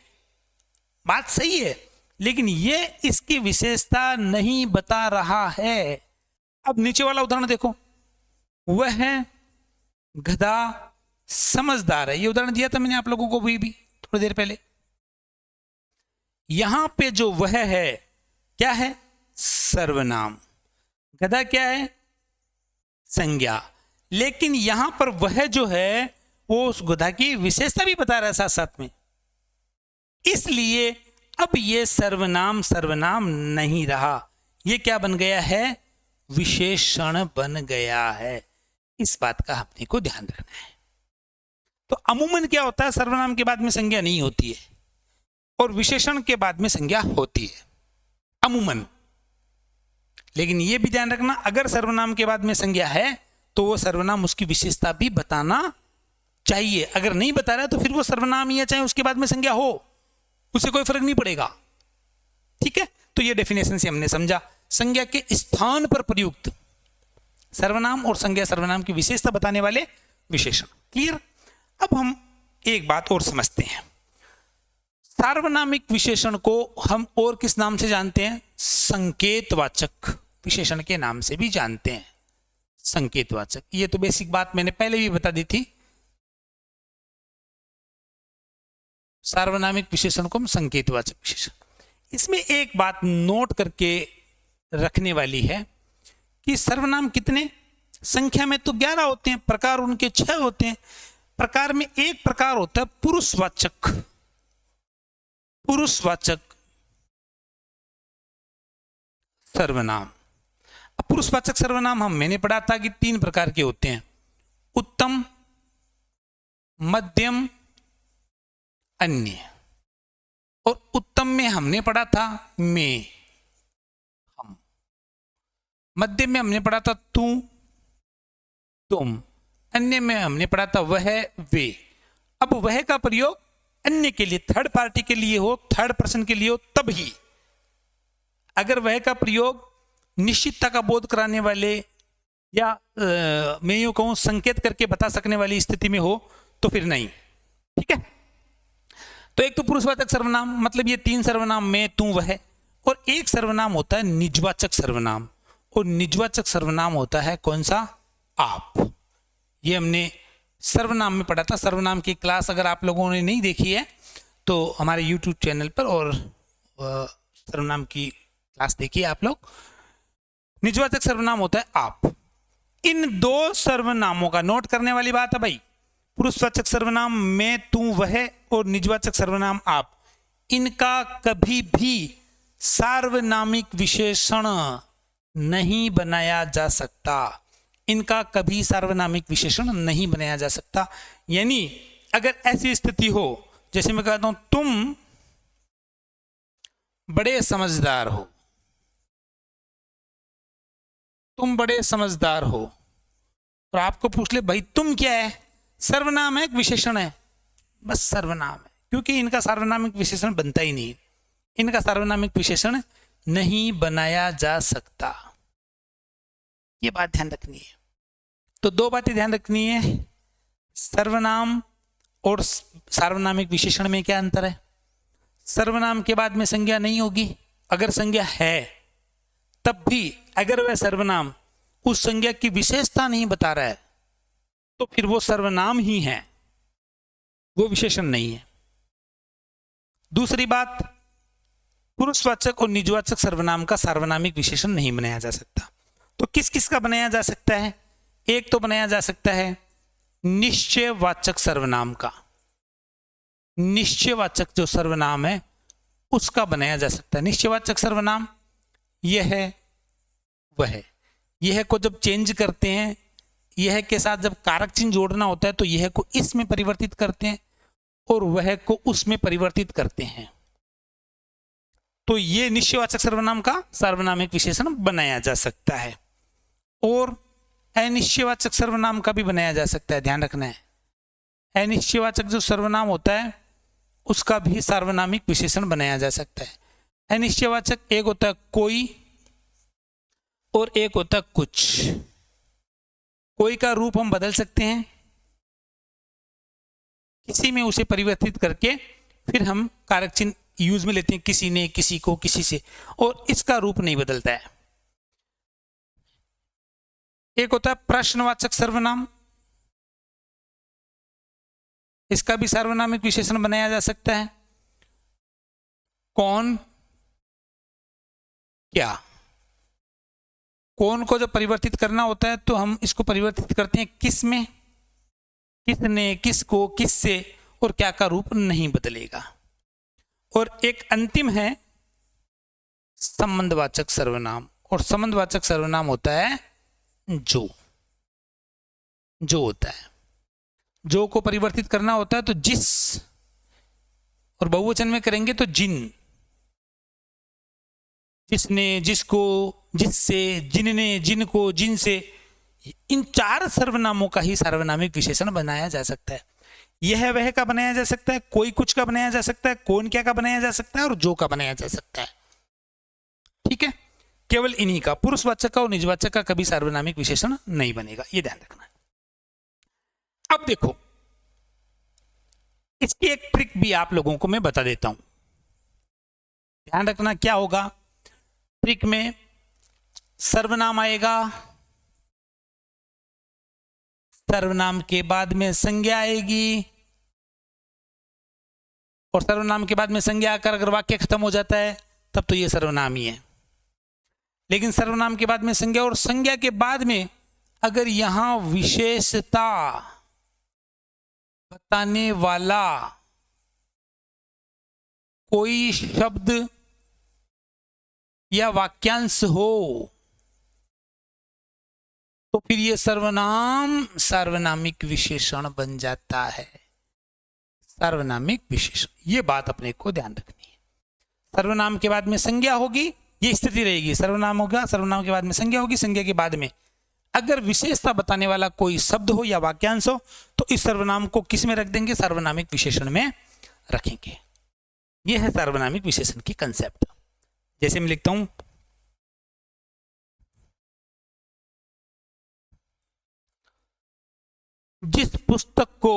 बात सही है, लेकिन ये इसकी विशेषता नहीं बता रहा है। अब नीचे वाला उदाहरण देखो, वह है गधा समझदार है। ये उदाहरण दिया था मैंने आप लोगों को भी थोड़ी देर पहले। यहां पे जो वह है क्या है? सर्वनाम। गधा क्या है? संज्ञा। लेकिन यहां पर वह जो है वो उस गधा की विशेषता भी बता रहा है साथ साथ में, इसलिए अब ये सर्वनाम सर्वनाम नहीं रहा, ये क्या बन गया है? विशेषण बन गया है। इस बात का अपने को ध्यान रखना है। तो अमूमन क्या होता है, सर्वनाम के बाद में संज्ञा नहीं होती है और विशेषण के बाद में संज्ञा होती है अमूमन। लेकिन यह भी ध्यान रखना, अगर सर्वनाम के बाद में संज्ञा है तो वो सर्वनाम उसकी विशेषता भी बताना चाहिए। अगर नहीं बता रहा है तो फिर वो सर्वनाम ही है, चाहे उसके बाद में संज्ञा हो, उससे कोई फर्क नहीं पड़ेगा। ठीक है, तो ये डेफिनेशन से हमने समझा संज्ञा के स्थान पर प्रयुक्त सर्वनाम और संज्ञा सर्वनाम की विशेषता बताने वाले विशेषण। क्लियर? अब हम एक बात और समझते हैं। सार्वनामिक विशेषण को हम और किस नाम से जानते हैं? संकेतवाचक विशेषण के नाम से भी जानते हैं। संकेतवाचक, ये तो बेसिक बात मैंने पहले भी बता दी थी। सार्वनामिक विशेषण को हम संकेतवाचक विशेषण, इसमें एक बात नोट करके रखने वाली है कि सर्वनाम कितने? संख्या में तो 11 होते हैं, प्रकार उनके 6 होते हैं। प्रकार में एक प्रकार होता है पुरुषवाचक। पुरुषवाचक सर्वनाम। अब पुरुषवाचक सर्वनाम मैंने पढ़ा था कि 3 प्रकार के होते हैं, उत्तम, मध्यम, अन्य। और उत्तम में हमने पढ़ा था मैं, हम। मध्यम में हमने पढ़ा था तू, तुम। अन्य में हमने पढ़ा था वह, वे। अब वह का प्रयोग अन्य के लिए, थर्ड पार्टी के लिए हो, थर्ड पर्सन के लिए हो, तब ही। अगर वह का प्रयोग निश्चितता का बोध कराने वाले या मैं यूं कहूं संकेत करके बता सकने वाली स्थिति में हो तो फिर नहीं। ठीक है, तो एक तो पुरुषवाचक सर्वनाम, मतलब ये 3 सर्वनाम मैं, तू, वह। और एक सर्वनाम होता है निजवाचक सर्वनाम, और निजवाचक सर्वनाम होता है कौन सा? आप। ये हमने सर्वनाम में पढ़ा था। सर्वनाम की क्लास अगर आप लोगों ने नहीं देखी है तो हमारे YouTube चैनल पर और सर्वनाम की क्लास देखिए आप लोग। निजवाचक सर्वनाम होता है आप। इन 2 सर्वनामों का नोट करने वाली बात है भाई, पुरुषवाचक सर्वनाम मैं, तू, वह और निजवाचक सर्वनाम आप, इनका कभी भी सार्वनामिक विशेषण नहीं बनाया जा सकता। इनका कभी सार्वनामिक विशेषण नहीं बनाया जा सकता। यानी अगर ऐसी स्थिति हो, जैसे मैं कहता हूं तुम बड़े समझदार हो, तुम बड़े समझदार हो, और आपको पूछ ले भाई तुम क्या है? सर्वनाम है, विशेषण है? बस सर्वनाम है, क्योंकि इनका सार्वनामिक विशेषण बनता ही नहीं। इनका सार्वनामिक विशेषण नहीं बनाया जा सकता। ये बात ध्यान रखनी है। तो 2 बातें ध्यान रखनी है, सर्वनाम और सार्वनामिक विशेषण में क्या अंतर है। सर्वनाम के बाद में संज्ञा नहीं होगी, अगर संज्ञा है तब भी अगर वह सर्वनाम उस संज्ञा की विशेषता नहीं बता रहा है तो फिर वो सर्वनाम ही है, वो विशेषण नहीं है। दूसरी बात, पुरुषवाचक और निजवाचक सर्वनाम का सार्वनामिक विशेषण नहीं बनाया जा सकता। तो किस किस का बनाया जा सकता है? एक तो बनाया जा सकता है निश्चयवाचक सर्वनाम का। निश्चयवाचक जो सर्वनाम है उसका बनाया जा सकता है। निश्चयवाचक सर्वनाम यह है, वह। यह को जब चेंज करते हैं, यह के साथ जब कारक चिन्ह जोड़ना होता है तो यह को इस में परिवर्तित करते हैं और वह को उस में परिवर्तित करते हैं। तो ये निश्चयवाचक सर्वनाम का सार्वनामिक विशेषण बनाया जा सकता है और अनिश्चयवाचक सर्वनाम का भी बनाया जा सकता है, ध्यान रखना है। अनिश्चयवाचक जो सर्वनाम होता है उसका भी सार्वनामिक विशेषण बनाया जा सकता है। अनिश्चयवाचक एक होता है कोई और एक होता है कुछ। कोई का रूप हम बदल सकते हैं, किसी में उसे परिवर्तित करके फिर हम कारक चिन्ह यूज में लेते हैं, किसी ने, किसी को, किसी से, और इसका रूप नहीं बदलता है। एक होता है प्रश्नवाचक सर्वनाम, इसका भी सार्वनामिक विशेषण बनाया जा सकता है। कौन, क्या। कौन को जब परिवर्तित करना होता है तो हम इसको परिवर्तित करते हैं किस में, किसने, किसको, किससे, और क्या का रूप नहीं बदलेगा। और एक अंतिम है संबंधवाचक सर्वनाम, और संबंधवाचक सर्वनाम होता है जो होता है। जो को परिवर्तित करना होता है तो जिस, और बहुवचन में करेंगे तो जिन, जिसने, जिसको, जिससे, जिनने, जिनको, जिनसे। इन 4 सर्वनामों का ही सार्वनामिक विशेषण बनाया जा सकता है। यह वह का बनाया जा सकता है, कोई कुछ का बनाया जा सकता है, कौन क्या का बनाया जा सकता है, और जो का बनाया जा सकता है। ठीक है, केवल इन्हीं का, पुरुषवाचक का और निजवाचक का कभी सार्वनामिक विशेषण नहीं बनेगा, ये ध्यान रखना है। अब देखो, इसकी एक ट्रिक भी आप लोगों को मैं बता देता हूं, ध्यान रखना क्या होगा। ट्रिक में सर्वनाम आएगा, सर्वनाम के बाद में संज्ञा आएगी, और सर्वनाम के बाद में संज्ञा आकर अगर वाक्य खत्म हो जाता है तब तो ये सर्वनाम ही है। लेकिन सर्वनाम के बाद में संज्ञा, और संज्ञा के बाद में अगर यहां विशेषता बताने वाला कोई शब्द या वाक्यांश हो तो फिर ये सर्वनाम सार्वनामिक विशेषण बन जाता है। सार्वनामिक विशेषण, ये बात अपने को ध्यान रखनी है। सर्वनाम के बाद में संज्ञा होगी, ये स्थिति रहेगी। सर्वनाम होगा, सर्वनाम के बाद में संज्ञा होगी, संज्ञा के बाद में अगर विशेषता बताने वाला कोई शब्द हो या वाक्यांश हो तो इस सर्वनाम को किस में रख देंगे, सार्वनामिक विशेषण में रखेंगे। यह है सार्वनामिक विशेषण की कंसेप्ट। जैसे मैं लिखता हूं, जिस पुस्तक को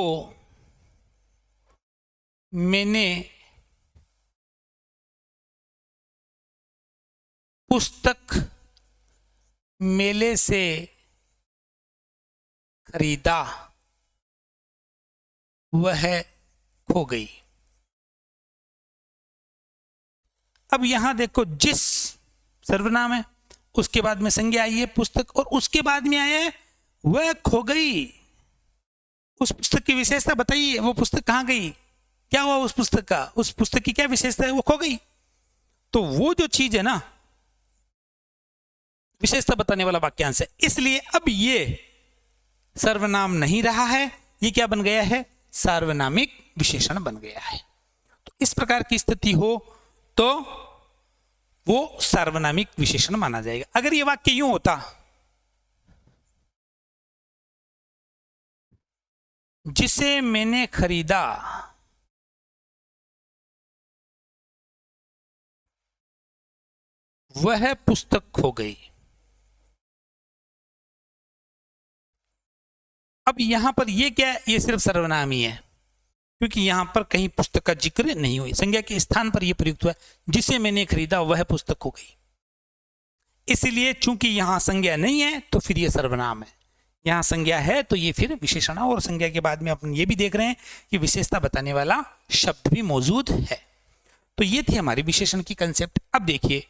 मैंने पुस्तक मेले से खरीदा वह खो गई। अब यहां देखो, जिस सर्वनाम है, उसके बाद में संज्ञा आई है पुस्तक, और उसके बाद में आया है वह खो गई। उस पुस्तक की विशेषता बताइए, वो पुस्तक कहां गई, क्या हुआ उस पुस्तक का, उस पुस्तक की क्या विशेषता है, वो खो गई। तो वो जो चीज है ना, विशेषता बताने वाला वाक्यांश है, इसलिए अब ये सर्वनाम नहीं रहा है, ये क्या बन गया है, सार्वनामिक विशेषण बन गया है। तो इस प्रकार की स्थिति हो तो वो सार्वनामिक विशेषण माना जाएगा। अगर ये वाक्य यूं होता, जिसे मैंने खरीदा वह पुस्तक खो गई। अब यहां पर ये क्या है, ये सिर्फ सर्वनाम ही है, क्योंकि यहां पर कहीं पुस्तक का जिक्र नहीं हुई। संज्ञा के स्थान पर यह प्रयुक्त हुआ, जिसे मैंने खरीदा वह पुस्तक खो गई। इसलिए चूंकि यहां संज्ञा नहीं है तो फिर यह सर्वनाम है, यहां संज्ञा है तो ये फिर विशेषण, और संज्ञा के बाद में अपन ये भी देख रहे हैं कि विशेषता बताने वाला शब्द भी मौजूद है। तो ये थी हमारी विशेषण की कंसेप्ट। अब देखिए,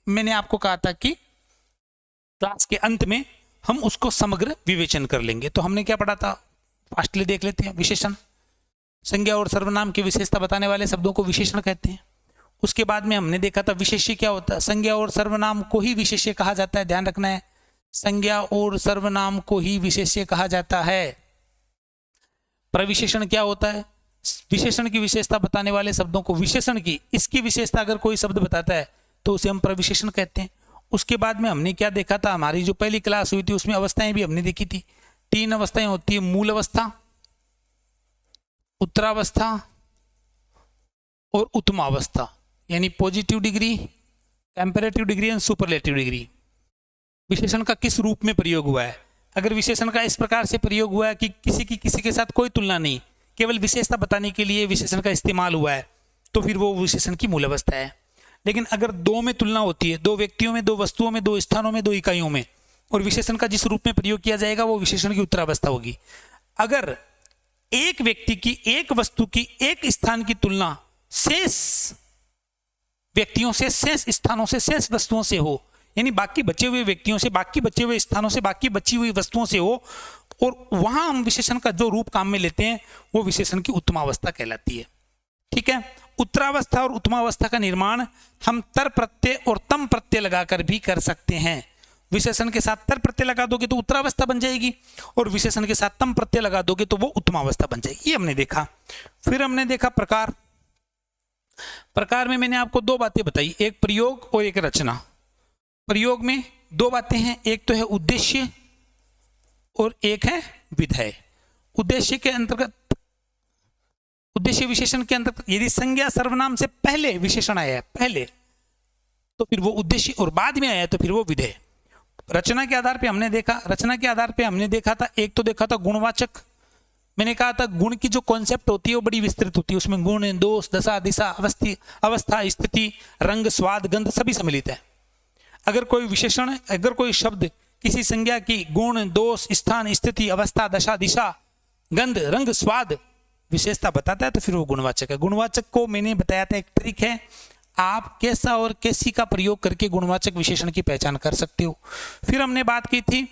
मैंने आपको कहा था कि क्लास के अंत में हम उसको समग्र विवेचन कर लेंगे। तो हमने क्या पढ़ा था, फास्टली देख लेते हैं। विशेषण, संज्ञा और सर्वनाम की विशेषता बताने वाले शब्दों को विशेषण कहते हैं, उसके बाद में हमने देखा था विशेष्य क्या होता है, संज्ञा और सर्वनाम को ही विशेष्य कहा जाता है, ध्यान रखना है, संज्ञा और सर्वनाम को ही विशेष्य कहा जाता है। प्रविशेषण क्या होता है, विशेषण की विशेषता बताने वाले शब्दों को, विशेषण की इसकी विशेषता अगर कोई शब्द बताता है तो उसे हम प्रविशेषण कहते हैं। उसके बाद में हमने क्या देखा था, हमारी जो पहली क्लास हुई थी उसमें अवस्थाएं भी हमने देखी थी। 3 अवस्थाएं होती है, मूल अवस्था, उत्तरावस्था और उत्तमावस्था, यानी positive degree, comparative degree and superlative degree. विशेषण का किस रूप में प्रयोग हुआ है, अगर विशेषण का इस प्रकार से प्रयोग हुआ है कि किसी के साथ कोई तुलना नहीं, केवल विशेषता बताने के लिए विशेषण का इस्तेमाल हुआ है, तो फिर वो विशेषण की मूल अवस्था है। लेकिन अगर 2 में तुलना होती है, 2 व्यक्तियों में, 2 वस्तुओं में, 2 स्थानों में, 2 इकाइयों में, और विशेषण का जिस रूप में प्रयोग किया जाएगा वो विशेषण की उत्तरावस्था होगी। अगर एक व्यक्ति की, एक वस्तु की, एक स्थान की तुलना शेष व्यक्तियों से, शेष स्थानों से, शेष वस्तुओं से हो, यानी बाकी बचे हुए व्यक्तियों से, बाकी बचे हुए स्थानों से, बाकी बची हुई वस्तुओं से हो, और वहां हम विशेषण का जो रूप काम में लेते हैं वो विशेषण की उत्तमावस्था कहलाती है। ठीक है, उत्तरावस्था और उत्तमावस्था का निर्माण हम तर प्रत्यय और तम प्रत्यय लगाकर भी कर सकते हैं। विशेषण के साथ तर प्रत्यय लगा दोगे तो उत्तरावस्था बन जाएगी, और विशेषण के साथ तम प्रत्यय लगा दोगे तो वो उत्तमावस्था बन जाएगी। ये हमने देखा। फिर हमने देखा प्रकार। प्रकार में मैंने आपको 2 बातें बताई, एक प्रयोग और एक रचना। प्रयोग में 2 बातें हैं, एक तो है उद्देश्य और एक है विधेय। उद्देश्य के अंतर्गत, उद्देश्य विशेषण के अंतर्गत यदि संज्ञा सर्वनाम से पहले विशेषण आया है, पहले, तो फिर वो उद्देश्य, और बाद में आया तो फिर वो विधेय। रचना के आधार पे हमने देखा, रचना के आधार पे हमने देखा था, एक तो देखा था गुणवाचक। मैंने कहा था गुण की जो कॉन्सेप्ट होती है वो बड़ी विस्तृत होती है, उसमें गुण, दोष, दशा, दिशा, अवस्था, स्थिति, रंग, स्वाद, गंध सभी सम्मिलित है। अगर कोई विशेषण, अगर कोई शब्द किसी संज्ञा की गुण, दोष, स्थान, स्थिति, अवस्था, दशा, दिशा, गंध, रंग, स्वाद विशेषता बताता है तो फिर वो गुणवाचक है। गुणवाचक को मैंने बताया था एक ट्रिक है, आप कैसा और कैसी का प्रयोग करके गुणवाचक विशेषण की पहचान कर सकते हो। फिर हमने बात की थी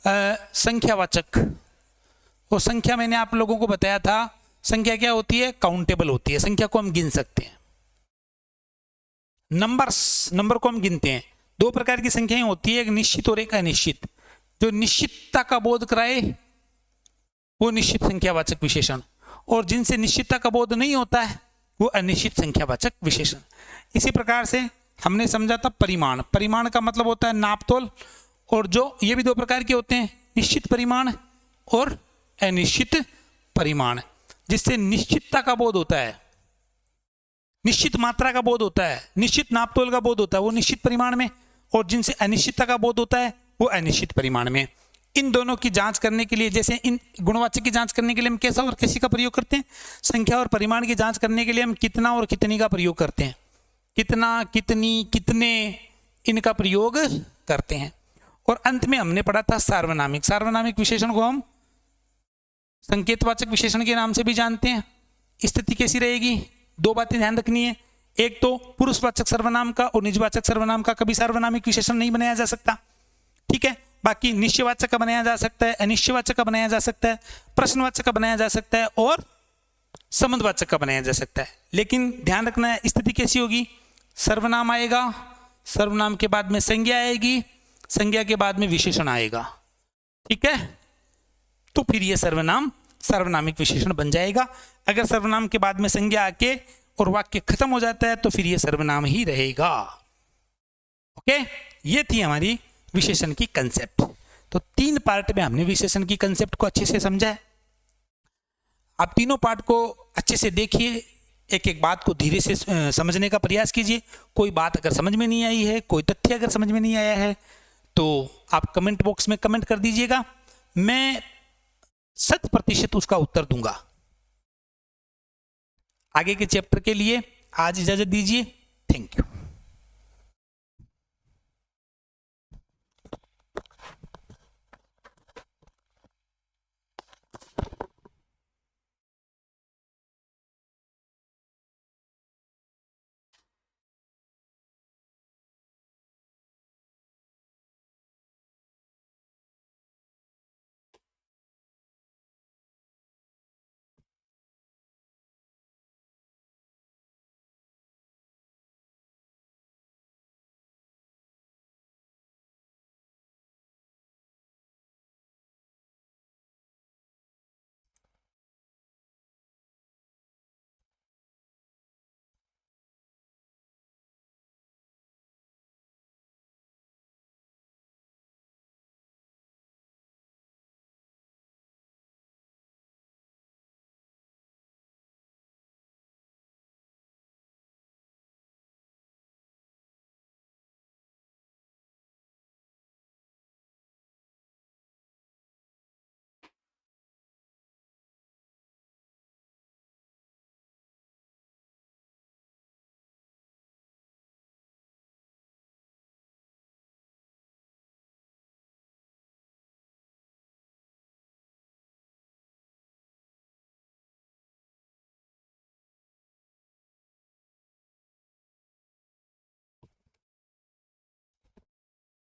संख्यावाचक, और संख्या मैंने आप लोगों को बताया था, संख्या क्या होती है, काउंटेबल होती है, संख्या को हम गिन सकते हैं। नंबर को हम गिनते हैं। 2 प्रकार की संख्याएं होती है, एक निश्चित और एक अनिश्चित। जो निश्चितता का बोध कराए वो निश्चित संख्यावाचक विशेषण, और जिनसे निश्चितता का बोध नहीं होता है वो अनिश्चित संख्यावाचक विशेषण। इसी प्रकार से हमने समझा था परिमाण। परिमाण का मतलब होता है नापतोल, और जो ये भी 2 प्रकार के होते हैं, निश्चित परिमाण और अनिश्चित परिमाण। जिससे निश्चितता का बोध होता है, निश्चित मात्रा का बोध होता है, निश्चित नापतोल का बोध होता है वो निश्चित परिमाण में, और जिनसे अनिश्चितता का बोध होता है वो अनिश्चित परिमाण में। इन दोनों की जांच करने के लिए, जैसे इन गुणवाचक की जांच करने के लिए हम कैसा और कैसी का प्रयोग करते हैं, संख्या और परिमाण की जांच करने के लिए हम कितना और कितनी का प्रयोग करते हैं, कितना, कितनी, कितने, इनका प्रयोग करते हैं। और अंत में हमने पढ़ा था सार्वनामिक। सार्वनामिक विशेषण को हम संकेतवाचक विशेषण के नाम से भी जानते हैं। स्थिति कैसी रहेगी, 2 बातें ध्यान रखनी है, एक तो पुरुषवाचक सर्वनाम का और निजवाचक सर्वनाम का कभी सार्वनामिक विशेषण नहीं बनाया जा सकता। ठीक है, बाकी निश्चयवाचक का बनाया जा सकता है, अनिश्चयवाचक का बनाया जा सकता है, प्रश्नवाचक का बनाया जा सकता है और संबंधवाचक का बनाया जा सकता है। लेकिन ध्यान रखना है, स्थिति कैसी होगी, सर्वनाम आएगा, सर्वनाम के बाद में संज्ञा आएगी, संज्ञा के बाद में विशेषण आएगा। ठीक है, तो फिर ये सर्वनाम सार्वनामिक विशेषण बन जाएगा। अगर सर्वनाम के बाद में संज्ञा आके और वाक्य खत्म हो जाता है तो फिर ये सर्वनाम ही रहेगा। ओके, ये थी हमारी विशेषण की कंसेप्ट। तो 3 पार्ट में हमने विशेषण की कंसेप्ट को अच्छे से समझा है। आप तीनों पार्ट को अच्छे से देखिए, एक एक बात को धीरे से समझने का प्रयास कीजिए। कोई बात अगर समझ में नहीं आई है, कोई तथ्य अगर समझ में नहीं आया है तो आप कमेंट बॉक्स में कमेंट कर दीजिएगा, मैं 100% उसका उत्तर दूंगा। आगे के चैप्टर के लिए आज इजाजत दीजिए। Thank you.